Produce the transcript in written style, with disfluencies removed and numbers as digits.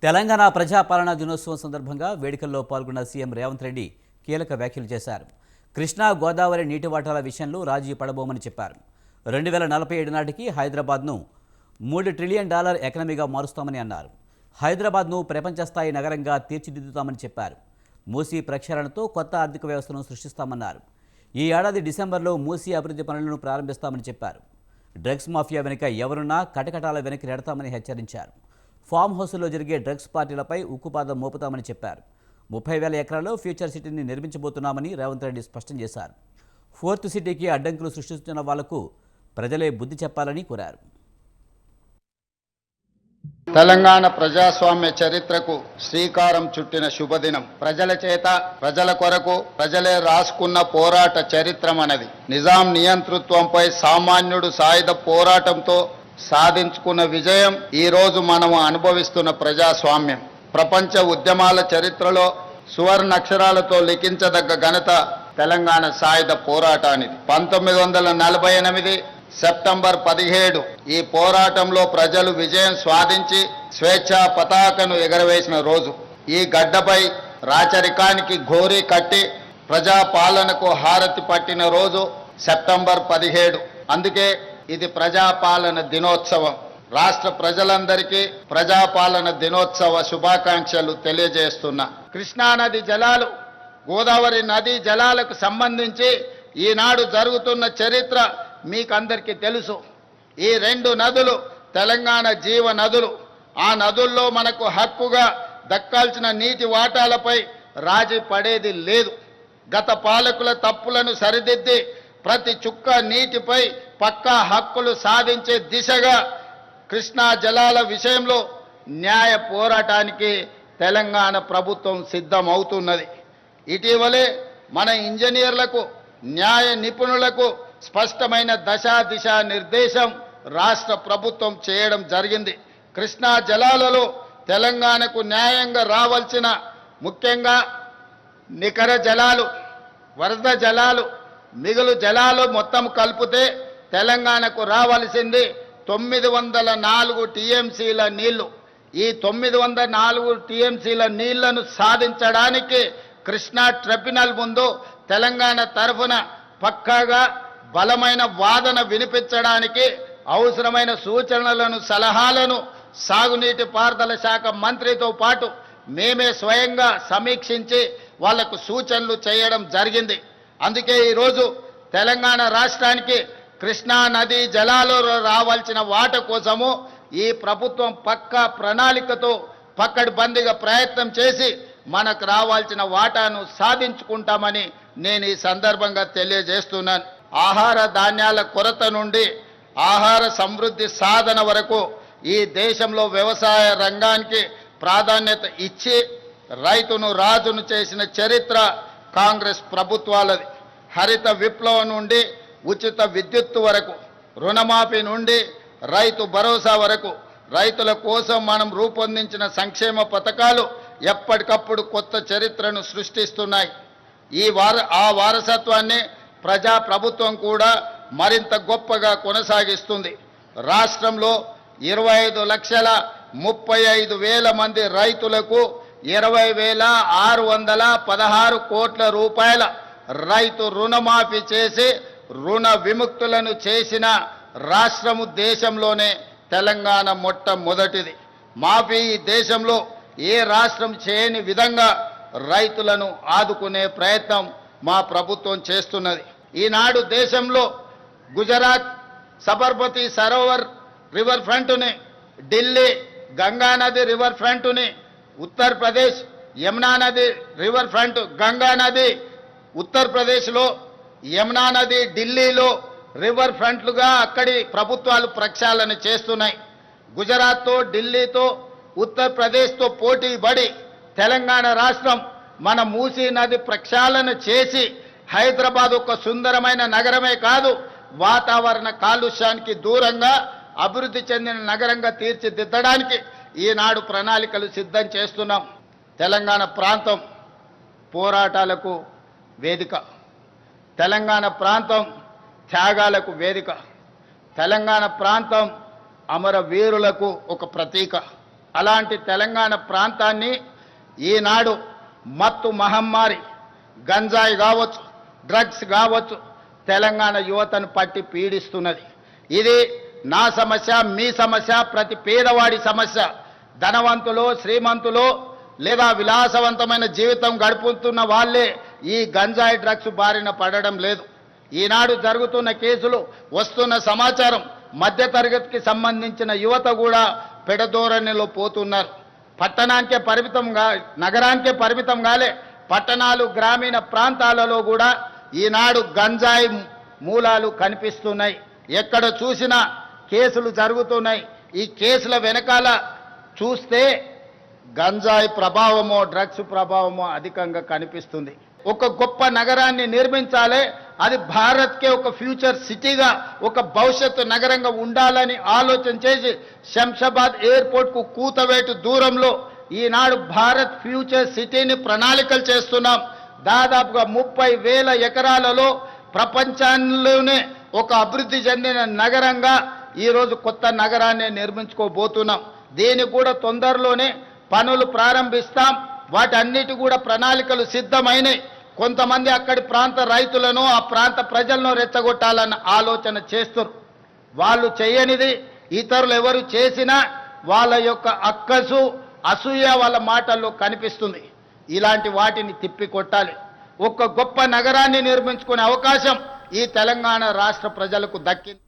తెలంగాణ ప్రజాపాలనా దినోత్సవం సందర్భంగా వేడుకల్లో పాల్గొన్న సీఎం రేవంత్ రెడ్డి కీలక వ్యాఖ్యలు చేశారు. కృష్ణా గోదావరి నీటి వాటాల విషయంలో రాజీ పడబోమని చెప్పారు. 2047 నాటికి హైదరాబాద్ను $3 ట్రిలియన్ ఎకనమీగా మారుస్తామని అన్నారు. హైదరాబాద్ను ప్రపంచ స్థాయి నగరంగా తీర్చిదిద్దుతామని చెప్పారు. మూసీ ప్రక్షాళనతో కొత్త ఆర్థిక వ్యవస్థను సృష్టిస్తామన్నారు. ఈ ఏడాది డిసెంబర్లో మూసీ అభివృద్ధి పనులను ప్రారంభిస్తామని చెప్పారు. డ్రగ్స్ మాఫియా వెనుక ఎవరున్నా కటకటాల వెనక్కి నెడతామని హెచ్చరించారు. ఫామ్ హౌస్లో జరిగే డ్రగ్స్ పార్టీలపై ఉక్కుపాదం మోపుతామని చెప్పారు. 30,000 ఎకరాల్లో ఫ్యూచర్ సిటీని నిర్మించబోతున్నామని రేవంత్ రెడ్డి స్పష్టం చేశారు. ఫోర్త్ సిటీకి అడ్డంకులు సృష్టిస్తున్న వాళ్లకు ప్రజలే బుద్ధి చెప్పాలని కోరారు. తెలంగాణ ప్రజాస్వామ్య చరిత్రకు శ్రీకారం చుట్టిన శుభదినం. ప్రజల చేత, ప్రజల కొరకు ప్రజలే రాసుకున్న పోరాట చరిత్రమన్నది. నిజాం నియంతృత్వంపై సామాన్యుడు సాయుధ పోరాటంతో సాధించుకున్న విజయం ఈ రోజు మనము అనుభవిస్తున్న ప్రజాస్వామ్యం. ప్రపంచ ఉద్యమాల చరిత్రలో సువర్ణ అక్షరాలతో లిఖించదగ్గ ఘనత తెలంగాణ సాయుధ పోరాటానిది. 1948 సెప్టెంబర్ 17 ఈ పోరాటంలో ప్రజలు విజయం సాధించి స్వేచ్ఛా పతాకను ఎగరవేసిన రోజు. ఈ గడ్డపై రాచరికానికి ఘోరీ కట్టి ప్రజాపాలనకు హారతి పట్టిన రోజు సెప్టెంబర్ 17. అందుకే ఇది ప్రజాపాలన దినోత్సవం. రాష్ట్ర ప్రజలందరికీ ప్రజాపాలన దినోత్సవ శుభాకాంక్షలు తెలియజేస్తున్నా. కృష్ణానది జలాలు, గోదావరి నదీ జలాలకు సంబంధించి ఈనాడు జరుగుతున్న చరిత్ర మీకందరికీ తెలుసు. ఈ 2 నదులు తెలంగాణ జీవ నదులు. ఆ నదుల్లో మనకు హక్కుగా దక్కాల్సిన నీటి వాటాలపై రాజీ పడేది లేదు. గత పాలకుల తప్పులను సరిదిద్ది ప్రతి చుక్క నీటిపై పక్కా హక్కులు సాధించే దిశగా కృష్ణా జలాల విషయంలో న్యాయ పోరాటానికి తెలంగాణ ప్రభుత్వం సిద్ధమవుతున్నది. ఇటీవలే మన ఇంజనీర్లకు, న్యాయ నిపుణులకు స్పష్టమైన దిశా నిర్దేశం రాష్ట్ర ప్రభుత్వం చేయడం జరిగింది. కృష్ణా జలాలలో తెలంగాణకు న్యాయంగా రావాల్సిన ముఖ్యంగా నికర జలాలు, వరద జలాలు, మిగులు జలాలు మొత్తం కలిపితే తెలంగాణకు రావాల్సింది 904 టీఎంసీల నీళ్లు. ఈ 904 టీఎంసీల నీళ్లను సాధించడానికి కృష్ణా ట్రిబ్యునల్ ముందు తెలంగాణ తరఫున పక్కాగా బలమైన వాదన వినిపించడానికి అవసరమైన సూచనలను, సలహాలను సాగునీటి పారుదల శాఖ మంత్రితో పాటు మేమే స్వయంగా సమీక్షించి వాళ్లకు సూచనలు చేయడం జరిగింది. అందుకే ఈరోజు తెలంగాణ రాష్ట్రానికి కృష్ణా నదీ జలాలలో రావాల్సిన వాట కోసము ఈ ప్రభుత్వం పక్కా ప్రణాళికతో పక్కడిబందిగా ప్రయత్నం చేసి మనకు రావాల్సిన వాటాను సాధించుకుంటామని నేను ఈ సందర్భంగా తెలియజేస్తున్నాను. ఆహార ధాన్యాల కొరత నుండి ఆహార సమృద్ధి సాధన వరకు ఈ దేశంలో వ్యవసాయ రంగానికి ప్రాధాన్యత ఇచ్చి రైతును రాజును చేసిన చరిత్ర కాంగ్రెస్ ప్రభుత్వాలది. హరిత విప్లవం నుండి ఉచిత విద్యుత్తు వరకు, రుణమాఫీ నుండి రైతు భరోసా వరకు రైతుల కోసం మనం రూపొందించిన సంక్షేమ పథకాలు ఎప్పటికప్పుడు కొత్త చరిత్రను సృష్టిస్తున్నాయి. ఆ వారసత్వాన్ని ప్రజా ప్రభుత్వం కూడా మరింత గొప్పగా కొనసాగిస్తుంది. రాష్ట్రంలో 25,35,000 మంది రైతులకు 20,616 కోట్ల రూపాయల రైతు రుణమాఫీ చేసి రుణ విముక్తులను చేసిన రాష్ట్రము దేశంలోనే తెలంగాణ మొట్టమొదటిది. మాఫీ ఈ దేశంలో ఏ రాష్ట్రం చేయని విధంగా రైతులను ఆదుకునే ప్రయత్నం మా ప్రభుత్వం చేస్తున్నది. ఈనాడు దేశంలో గుజరాత్ సబర్మతి సరోవర్ రివర్ ఫ్రంట్ని, ఢిల్లీ గంగానది రివర్ ఫ్రంట్ని, ఉత్తరప్రదేశ్ యమునా నది రివర్ ఫ్రంట్, గంగా నది ఉత్తరప్రదేశ్లో, యమునా నది ఢిల్లీలో రివర్ ఫ్రంట్లుగా అక్కడి ప్రభుత్వాలు ప్రక్షాళన చేస్తున్నాయి. గుజరాత్తో, ఢిల్లీతో, ఉత్తరప్రదేశ్తో పోటీ పడి తెలంగాణ రాష్ట్రం మన మూసీ నది ప్రక్షాళన చేసి హైదరాబాద్ ఒక సుందరమైన నగరమే కాదు, వాతావరణ కాలుష్యానికి దూరంగా అభివృద్ధి చెందిన నగరంగా తీర్చిదిద్దడానికి ఈనాడు ప్రణాళికలు సిద్ధం చేస్తున్నాం. తెలంగాణ ప్రాంతం పోరాటాలకు వేదిక, తెలంగాణ ప్రాంతం త్యాగాలకు వేదిక, తెలంగాణ ప్రాంతం అమరవీరులకు ఒక ప్రతీక. అలాంటి తెలంగాణ ప్రాంతాన్ని ఈనాడు మత్తు మహమ్మారి గంజాయి కావచ్చు, డ్రగ్స్ కావచ్చు, తెలంగాణ యువతను పట్టి పీడిస్తున్నది. ఇది నా సమస్య, మీ సమస్య, ప్రతి పేదవాడి సమస్య. ధనవంతులు, శ్రీమంతులు లేదా విలాసవంతమైన జీవితం గడుపుతున్న వాళ్ళే ఈ గంజాయి డ్రగ్స్ బారిన పడడం లేదు. ఈనాడు జరుగుతున్న కేసులు, వస్తున్న సమాచారం, మధ్యతరగతికి సంబంధించిన యువత కూడా పెడధోరణిలో పోతున్నారు. పట్టణానికే పరిమితంగా, నగరానికే పరిమితం కాలే, పట్టణాలు, గ్రామీణ ప్రాంతాలలో కూడా ఈనాడు గంజాయి మూలాలు కనిపిస్తున్నాయి. ఎక్కడ చూసినా కేసులు జరుగుతున్నాయి. ఈ కేసుల వెనకాల చూస్తే గంజాయి ప్రభావమో, డ్రగ్స్ ప్రభావమో అధికంగా కనిపిస్తుంది. ఒక గొప్ప నగరాన్ని నిర్మించాలి, అది భారత్కే ఒక ఫ్యూచర్ సిటీగా, ఒక భవిష్యత్తు నగరంగా ఉండాలని ఆలోచన చేసి శంషాబాద్ ఎయిర్పోర్ట్కు కూతవేటు దూరంలో ఈనాడు భారత్ ఫ్యూచర్ సిటీని ప్రణాళికలు చేస్తున్నాం. దాదాపుగా 30,000 ఎకరాలలో ప్రపంచంలోనే ఒక అభివృద్ధి చెందిన నగరంగా ఈరోజు కొత్త నగరాన్ని నిర్మించుకోబోతున్నాం. దీనికి కూడా తొందరలోనే పనులు ప్రారంభిస్తాం. వాటన్నిటి కూడా ప్రణాళికలు సిద్ధమైనవి. కొంతమంది అక్కడి ప్రాంత రైతులను, ఆ ప్రాంత ప్రజలను రెచ్చగొట్టాలన్న ఆలోచన చేస్తారు. వాళ్ళు చేయనిది ఇతరులు ఎవరు చేసినా వాళ్ళ యొక్క అక్కసు, అసూయ వాళ్ళ మాటల్లో కనిపిస్తుంది. ఇలాంటి వాటిని తిప్పికొట్టాలి. ఒక గొప్ప నగరాన్ని నిర్మించుకునే అవకాశం ఈ తెలంగాణ రాష్ట్ర ప్రజలకు దక్కింది.